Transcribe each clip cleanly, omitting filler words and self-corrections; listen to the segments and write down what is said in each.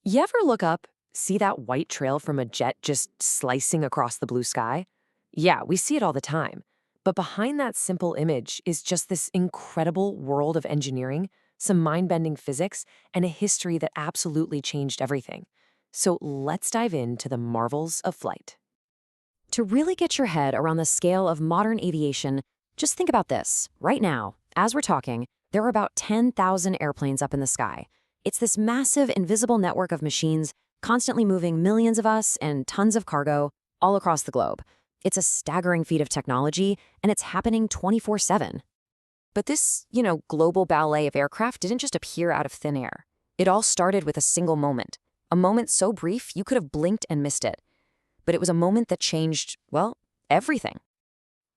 You ever look up, see that white trail from a jet just slicing across the blue sky? Yeah, we see it all the time. But behind that simple image is just this incredible world of engineering, some mind bending physics, and a history that absolutely changed everything. So let's dive into the marvels of flight. To really get your head around the scale of modern aviation, just think about this. Right now, as we're talking, there are about 10,000 airplanes up in the sky. It's this massive, invisible network of machines constantly moving millions of us and tons of cargo all across the globe. It's a staggering feat of technology, and it's happening 24/7. But this global ballet of aircraft didn't just appear out of thin air. It all started with a single moment, a moment so brief you could have blinked and missed it. But it was a moment that changed, well, everything.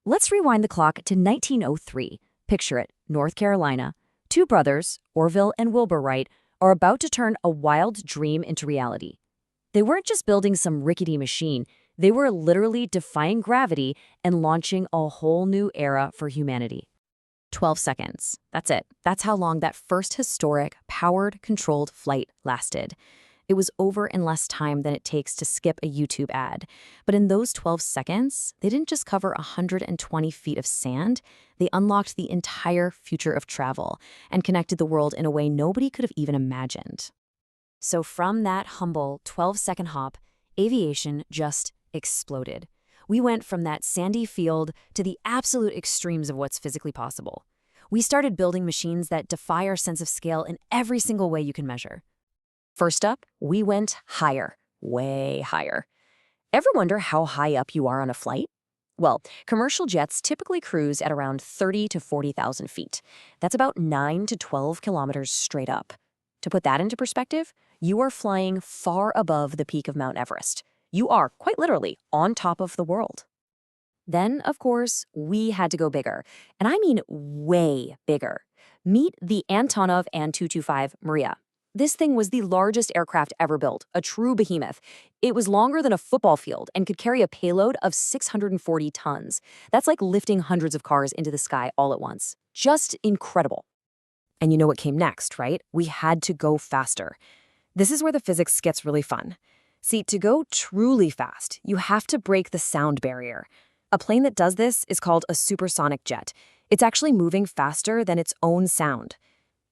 Let's rewind the clock to 1903. Picture it, North Carolina. Two brothers, Orville and Wilbur Wright, are about to turn a wild dream into reality. They weren't just building some rickety machine, they were literally defying gravity and launching a whole new era for humanity. 12 seconds. That's it. That's how long that first historic, powered, controlled flight lasted. It was over in less time than it takes to skip a YouTube ad. But in those 12 seconds, they didn't just cover 120 feet of sand, they unlocked the entire future of travel and connected the world in a way nobody could have even imagined. So from that humble 12-second hop, aviation just exploded. We went from that sandy field to the absolute extremes of what's physically possible. We started building machines that defy our sense of scale in every single way you can measure. First up, we went higher, way higher. Ever wonder how high up you are on a flight? Well, commercial jets typically cruise at around 30 to 40,000 feet. That's about 9 to 12 kilometers straight up. To put that into perspective, you are flying far above the peak of Mount Everest. You are, quite literally, on top of the world. Then, of course, we had to go bigger. And I mean way bigger. Meet the Antonov An-225 Maria. This thing was the largest aircraft ever built, a true behemoth. It was longer than a football field and could carry a payload of 640 tons. That's like lifting hundreds of cars into the sky all at once. Just incredible. And you know what came next, right? We had to go faster. This is where the physics gets really fun. See, to go truly fast, you have to break the sound barrier. A plane that does this is called a supersonic jet. It's actually moving faster than its own sound.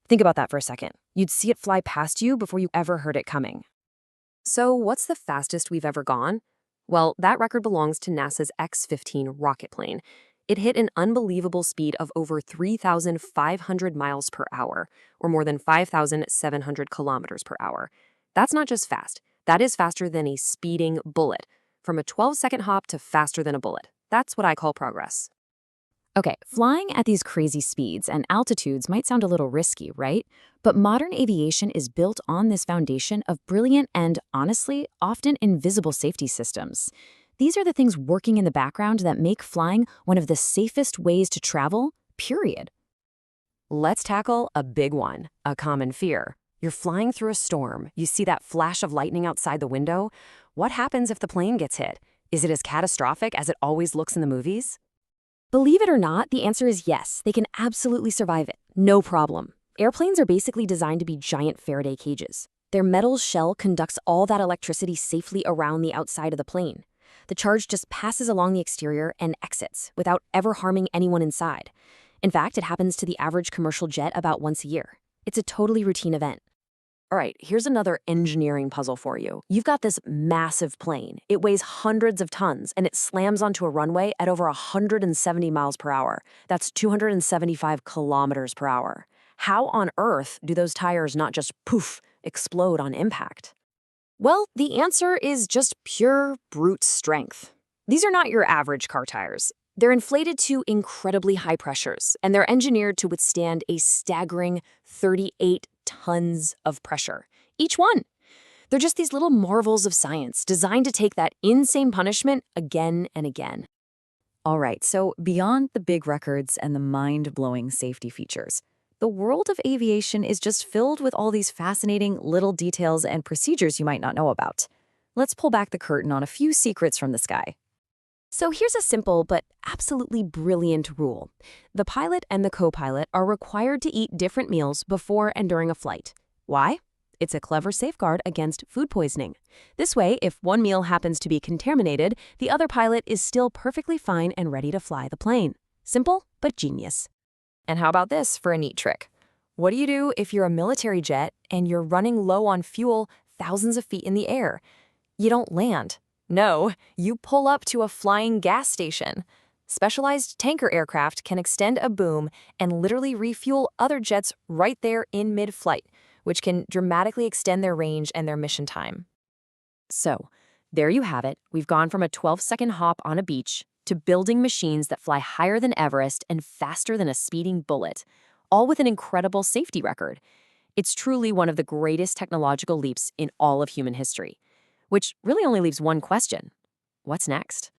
Think about that for a second. You'd see it fly past you before you ever heard it coming. So what's the fastest we've ever gone? Well, that record belongs to NASA's X-15 rocket plane. It hit an unbelievable speed of over 3,500 miles per hour, or more than 5,700 kilometers per hour. That's not just fast. That is faster than a speeding bullet. From a 12-second hop to faster than a bullet. That's what I call progress. Okay, flying at these crazy speeds and altitudes might sound a little risky, right? But modern aviation is built on this foundation of brilliant and, honestly, often invisible safety systems. These are the things working in the background that make flying one of the safest ways to travel, period. Let's tackle a big one, a common fear. You're flying through a storm. You see that flash of lightning outside the window. What happens if the plane gets hit? Is it as catastrophic as it always looks in the movies? Believe it or not, the answer is yes. They can absolutely survive it. No problem. Airplanes are basically designed to be giant Faraday cages. Their metal shell conducts all that electricity safely around the outside of the plane. The charge just passes along the exterior and exits without ever harming anyone inside. In fact, it happens to the average commercial jet about once a year. It's a totally routine event. All right, here's another engineering puzzle for you. You've got this massive plane. It weighs hundreds of tons, and it slams onto a runway at over 170 miles per hour. That's 275 kilometers per hour. How on earth do those tires not just poof, explode on impact? Well, the answer is just pure brute strength. These are not your average car tires. They're inflated to incredibly high pressures, and they're engineered to withstand a staggering 38 tons of pressure. Each one. They're just these little marvels of science designed to take that insane punishment again and again. All right, so beyond the big records and the mind-blowing safety features, the world of aviation is just filled with all these fascinating little details and procedures you might not know about. Let's pull back the curtain on a few secrets from the sky. So here's a simple but absolutely brilliant rule. The pilot and the co-pilot are required to eat different meals before and during a flight. Why? It's a clever safeguard against food poisoning. This way, if one meal happens to be contaminated, the other pilot is still perfectly fine and ready to fly the plane. Simple, but genius. And how about this for a neat trick? What do you do if you're a military jet and you're running low on fuel thousands of feet in the air? You don't land. No, you pull up to a flying gas station. Specialized tanker aircraft can extend a boom and literally refuel other jets right there in mid-flight, which can dramatically extend their range and their mission time. So, there you have it. We've gone from a 12-second hop on a beach to building machines that fly higher than Everest and faster than a speeding bullet, all with an incredible safety record. It's truly one of the greatest technological leaps in all of human history, which really only leaves one question. What's next?